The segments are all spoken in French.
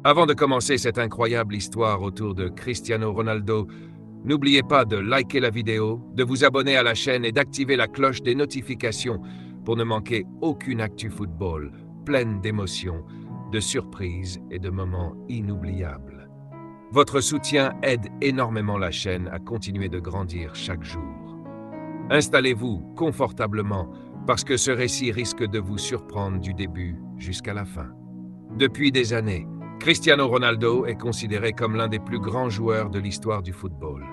Avant de commencer cette incroyable histoire autour de Cristiano Ronaldo, n'oubliez pas de liker la vidéo, de vous abonner à la chaîne et d'activer la cloche des notifications pour ne manquer aucune actu football, pleine d'émotions, de surprises et de moments inoubliables. Votre soutien aide énormément la chaîne à continuer de grandir chaque jour. Installez-vous confortablement parce que ce récit risque de vous surprendre du début jusqu'à la fin. Depuis des années, Cristiano Ronaldo est considéré comme l'un des plus grands joueurs de l'histoire du football.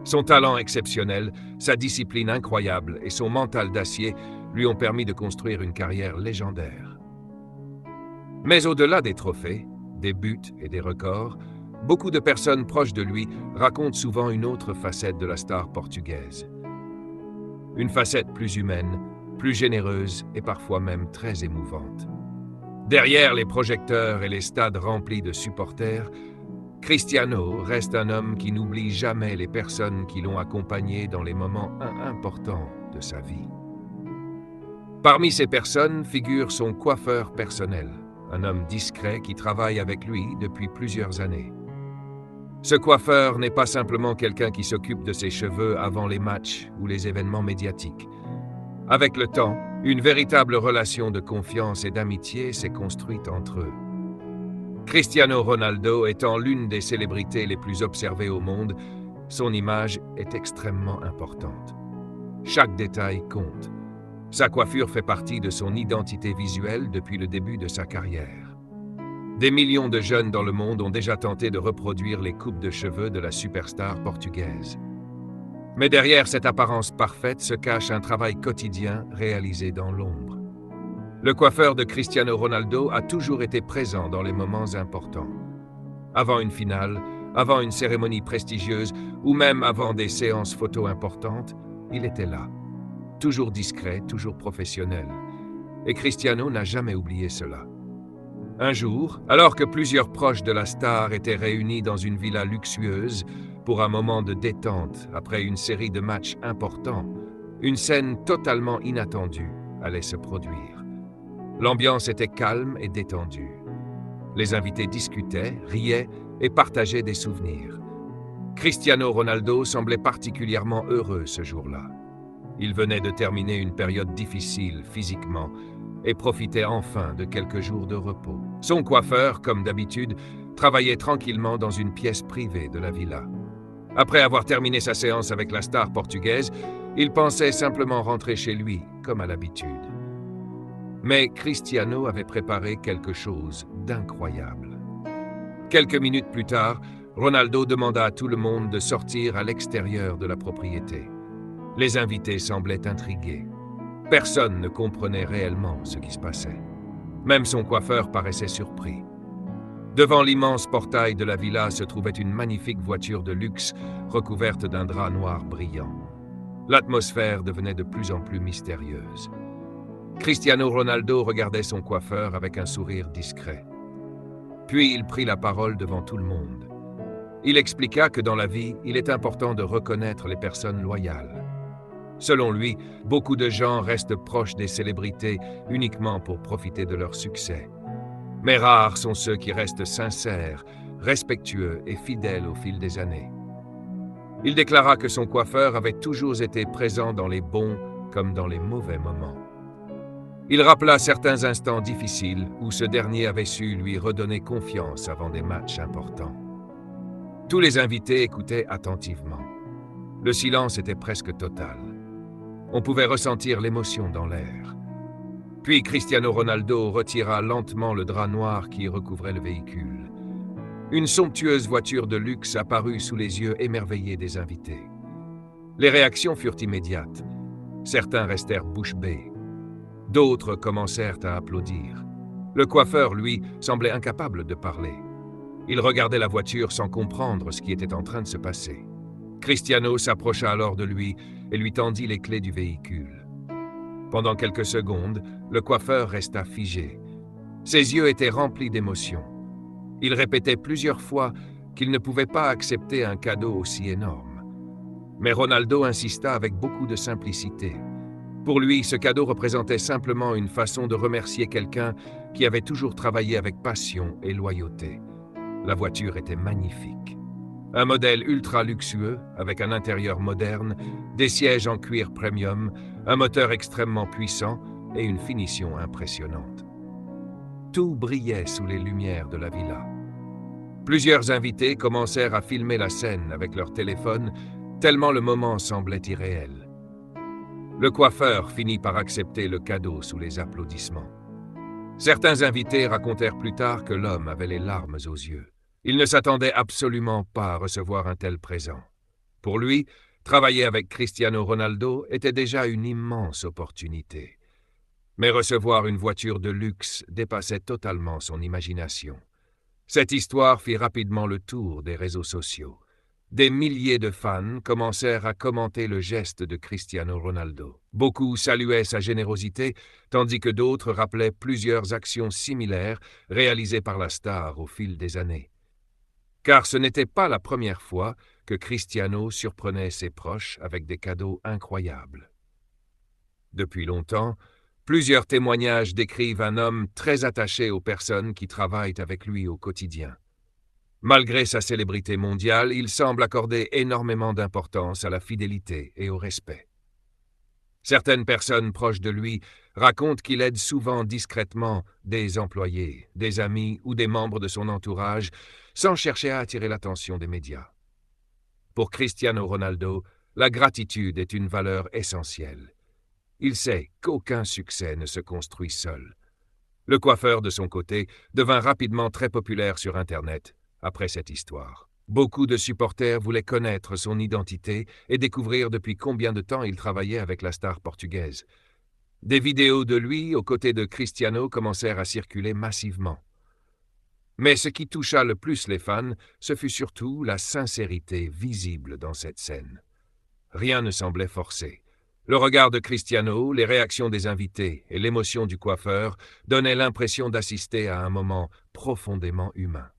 Son talent exceptionnel, sa discipline incroyable et son mental d'acier lui ont permis de construire une carrière légendaire. Mais au-delà des trophées, des buts et des records, beaucoup de personnes proches de lui racontent souvent une autre facette de la star portugaise. Une facette plus humaine, plus généreuse et parfois même très émouvante. Derrière les projecteurs et les stades remplis de supporters, Cristiano reste un homme qui n'oublie jamais les personnes qui l'ont accompagné dans les moments importants de sa vie. Parmi ces personnes figure son coiffeur personnel, un homme discret qui travaille avec lui depuis plusieurs années. Ce coiffeur n'est pas simplement quelqu'un qui s'occupe de ses cheveux avant les matchs ou les événements médiatiques. Avec le temps, une véritable relation de confiance et d'amitié s'est construite entre eux. Cristiano Ronaldo étant l'une des célébrités les plus observées au monde, son image est extrêmement importante. Chaque détail compte. Sa coiffure fait partie de son identité visuelle depuis le début de sa carrière. Des millions de jeunes dans le monde ont déjà tenté de reproduire les coupes de cheveux de la superstar portugaise. Mais derrière cette apparence parfaite se cache un travail quotidien réalisé dans l'ombre. Le coiffeur de Cristiano Ronaldo a toujours été présent dans les moments importants. Avant une finale, avant une cérémonie prestigieuse ou même avant des séances photos importantes, il était là. Toujours discret, toujours professionnel. Et Cristiano n'a jamais oublié cela. Un jour, alors que plusieurs proches de la star étaient réunis dans une villa luxueuse pour un moment de détente après une série de matchs importants, une scène totalement inattendue allait se produire. L'ambiance était calme et détendue. Les invités discutaient, riaient et partageaient des souvenirs. Cristiano Ronaldo semblait particulièrement heureux ce jour-là. Il venait de terminer une période difficile physiquement et profitait enfin de quelques jours de repos. Son coiffeur, comme d'habitude, travaillait tranquillement dans une pièce privée de la villa. Après avoir terminé sa séance avec la star portugaise, il pensait simplement rentrer chez lui, comme à l'habitude. Mais Cristiano avait préparé quelque chose d'incroyable. Quelques minutes plus tard, Ronaldo demanda à tout le monde de sortir à l'extérieur de la propriété. Les invités semblaient intrigués. Personne ne comprenait réellement ce qui se passait. Même son coiffeur paraissait surpris. Devant l'immense portail de la villa se trouvait une magnifique voiture de luxe recouverte d'un drap noir brillant. L'atmosphère devenait de plus en plus mystérieuse. Cristiano Ronaldo regardait son coiffeur avec un sourire discret. Puis il prit la parole devant tout le monde. Il expliqua que dans la vie, il est important de reconnaître les personnes loyales. Selon lui, beaucoup de gens restent proches des célébrités uniquement pour profiter de leur succès. Mais rares sont ceux qui restent sincères, respectueux et fidèles au fil des années. Il déclara que son coiffeur avait toujours été présent dans les bons comme dans les mauvais moments. Il rappela certains instants difficiles où ce dernier avait su lui redonner confiance avant des matchs importants. Tous les invités écoutaient attentivement. Le silence était presque total. On pouvait ressentir l'émotion dans l'air. Puis Cristiano Ronaldo retira lentement le drap noir qui recouvrait le véhicule. Une somptueuse voiture de luxe apparut sous les yeux émerveillés des invités. Les réactions furent immédiates. Certains restèrent bouche bée. D'autres commencèrent à applaudir. Le coiffeur, lui, semblait incapable de parler. Il regardait la voiture sans comprendre ce qui était en train de se passer. Cristiano s'approcha alors de lui et lui tendit les clés du véhicule. Pendant quelques secondes, le coiffeur resta figé. Ses yeux étaient remplis d'émotion. Il répétait plusieurs fois qu'il ne pouvait pas accepter un cadeau aussi énorme. Mais Ronaldo insista avec beaucoup de simplicité. Pour lui, ce cadeau représentait simplement une façon de remercier quelqu'un qui avait toujours travaillé avec passion et loyauté. La voiture était magnifique. Un modèle ultra luxueux, avec un intérieur moderne, des sièges en cuir premium, un moteur extrêmement puissant et une finition impressionnante. Tout brillait sous les lumières de la villa. Plusieurs invités commencèrent à filmer la scène avec leur téléphone, tellement le moment semblait irréel. Le coiffeur finit par accepter le cadeau sous les applaudissements. Certains invités racontèrent plus tard que l'homme avait les larmes aux yeux. Il ne s'attendait absolument pas à recevoir un tel présent. Pour lui, travailler avec Cristiano Ronaldo était déjà une immense opportunité. Mais recevoir une voiture de luxe dépassait totalement son imagination. Cette histoire fit rapidement le tour des réseaux sociaux. Des milliers de fans commencèrent à commenter le geste de Cristiano Ronaldo. Beaucoup saluaient sa générosité, tandis que d'autres rappelaient plusieurs actions similaires réalisées par la star au fil des années. Car ce n'était pas la première fois que Cristiano surprenait ses proches avec des cadeaux incroyables. Depuis longtemps, plusieurs témoignages décrivent un homme très attaché aux personnes qui travaillent avec lui au quotidien. Malgré sa célébrité mondiale, il semble accorder énormément d'importance à la fidélité et au respect. Certaines personnes proches de lui racontent qu'il aide souvent discrètement des employés, des amis ou des membres de son entourage, sans chercher à attirer l'attention des médias. Pour Cristiano Ronaldo, la gratitude est une valeur essentielle. Il sait qu'aucun succès ne se construit seul. Le coiffeur, de son côté, devint rapidement très populaire sur Internet après cette histoire. Beaucoup de supporters voulaient connaître son identité et découvrir depuis combien de temps il travaillait avec la star portugaise. Des vidéos de lui aux côtés de Cristiano commencèrent à circuler massivement. Mais ce qui toucha le plus les fans, ce fut surtout la sincérité visible dans cette scène. Rien ne semblait forcé. Le regard de Cristiano, les réactions des invités et l'émotion du coiffeur donnaient l'impression d'assister à un moment profondément humain.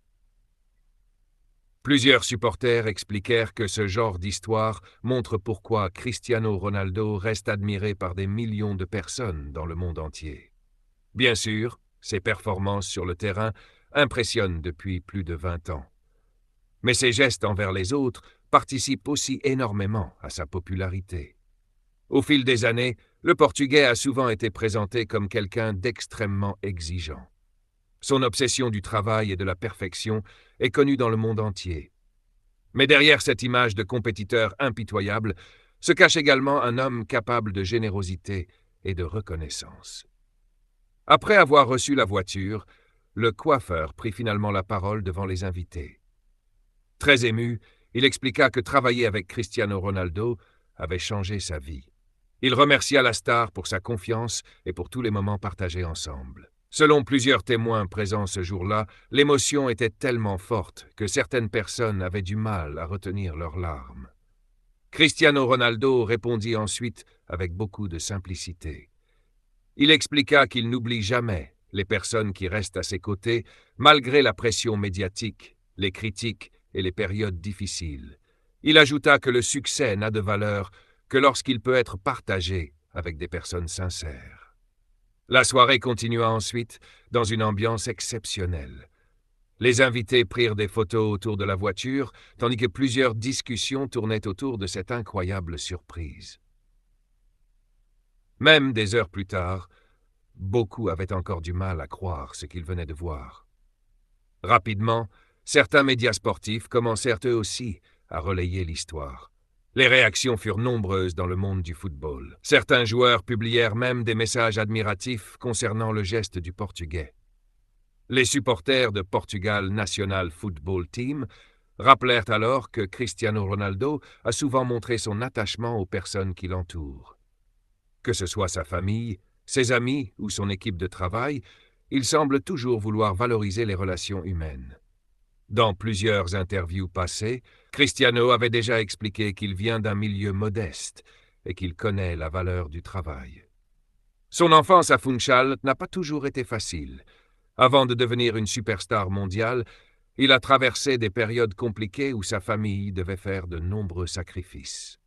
Plusieurs supporters expliquèrent que ce genre d'histoire montre pourquoi Cristiano Ronaldo reste admiré par des millions de personnes dans le monde entier. Bien sûr, ses performances sur le terrain impressionnent depuis plus de 20 ans. Mais ses gestes envers les autres participent aussi énormément à sa popularité. Au fil des années, le Portugais a souvent été présenté comme quelqu'un d'extrêmement exigeant. Son obsession du travail et de la perfection est connue dans le monde entier. Mais derrière cette image de compétiteur impitoyable se cache également un homme capable de générosité et de reconnaissance. Après avoir reçu la voiture, le coiffeur prit finalement la parole devant les invités. Très ému, il expliqua que travailler avec Cristiano Ronaldo avait changé sa vie. Il remercia la star pour sa confiance et pour tous les moments partagés ensemble. Selon plusieurs témoins présents ce jour-là, l'émotion était tellement forte que certaines personnes avaient du mal à retenir leurs larmes. Cristiano Ronaldo répondit ensuite avec beaucoup de simplicité. Il expliqua qu'il n'oublie jamais les personnes qui restent à ses côtés, malgré la pression médiatique, les critiques et les périodes difficiles. Il ajouta que le succès n'a de valeur que lorsqu'il peut être partagé avec des personnes sincères. La soirée continua ensuite dans une ambiance exceptionnelle. Les invités prirent des photos autour de la voiture, tandis que plusieurs discussions tournaient autour de cette incroyable surprise. Même des heures plus tard, beaucoup avaient encore du mal à croire ce qu'ils venaient de voir. Rapidement, certains médias sportifs commencèrent eux aussi à relayer l'histoire. Les réactions furent nombreuses dans le monde du football. Certains joueurs publièrent même des messages admiratifs concernant le geste du Portugais. Les supporters de Portugal National Football Team rappelèrent alors que Cristiano Ronaldo a souvent montré son attachement aux personnes qui l'entourent. Que ce soit sa famille, ses amis ou son équipe de travail, il semble toujours vouloir valoriser les relations humaines. Dans plusieurs interviews passées, Cristiano avait déjà expliqué qu'il vient d'un milieu modeste et qu'il connaît la valeur du travail. Son enfance à Funchal n'a pas toujours été facile. Avant de devenir une superstar mondiale, il a traversé des périodes compliquées où sa famille devait faire de nombreux sacrifices.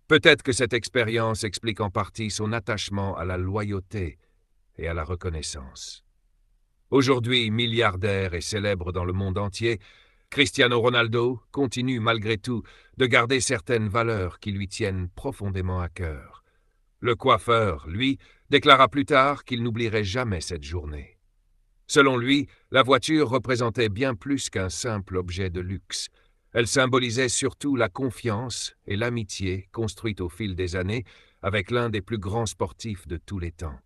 Peut-être que cette expérience explique en partie son attachement à la loyauté et à la reconnaissance. Aujourd'hui milliardaire et célèbre dans le monde entier, Cristiano Ronaldo continue malgré tout de garder certaines valeurs qui lui tiennent profondément à cœur. Le coiffeur, lui, déclara plus tard qu'il n'oublierait jamais cette journée. Selon lui, la voiture représentait bien plus qu'un simple objet de luxe. Elle symbolisait surtout la confiance et l'amitié construites au fil des années avec l'un des plus grands sportifs de tous les temps.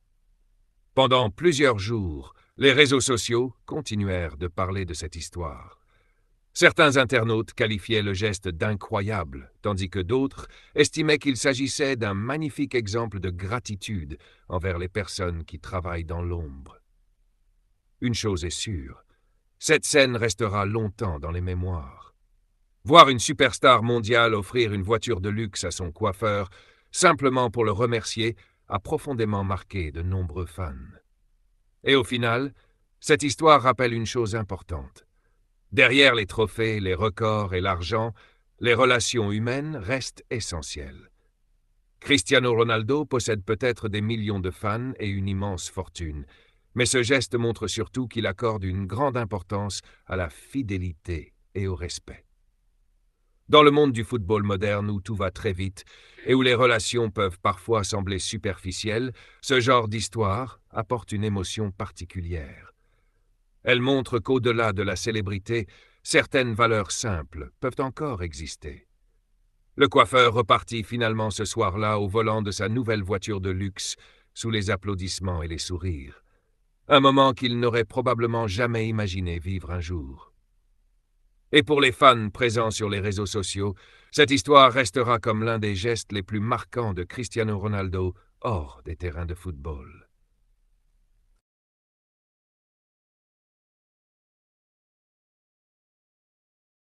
Pendant plusieurs jours, les réseaux sociaux continuèrent de parler de cette histoire. Certains internautes qualifiaient le geste d'incroyable, tandis que d'autres estimaient qu'il s'agissait d'un magnifique exemple de gratitude envers les personnes qui travaillent dans l'ombre. Une chose est sûre, cette scène restera longtemps dans les mémoires. Voir une superstar mondiale offrir une voiture de luxe à son coiffeur, simplement pour le remercier, a profondément marqué de nombreux fans. Et au final, cette histoire rappelle une chose importante. Derrière les trophées, les records et l'argent, les relations humaines restent essentielles. Cristiano Ronaldo possède peut-être des millions de fans et une immense fortune, mais ce geste montre surtout qu'il accorde une grande importance à la fidélité et au respect. Dans le monde du football moderne où tout va très vite et où les relations peuvent parfois sembler superficielles, ce genre d'histoire apporte une émotion particulière. Elle montre qu'au-delà de la célébrité, certaines valeurs simples peuvent encore exister. Le coiffeur repartit finalement ce soir-là au volant de sa nouvelle voiture de luxe, sous les applaudissements et les sourires. Un moment qu'il n'aurait probablement jamais imaginé vivre un jour. Et pour les fans présents sur les réseaux sociaux, cette histoire restera comme l'un des gestes les plus marquants de Cristiano Ronaldo hors des terrains de football.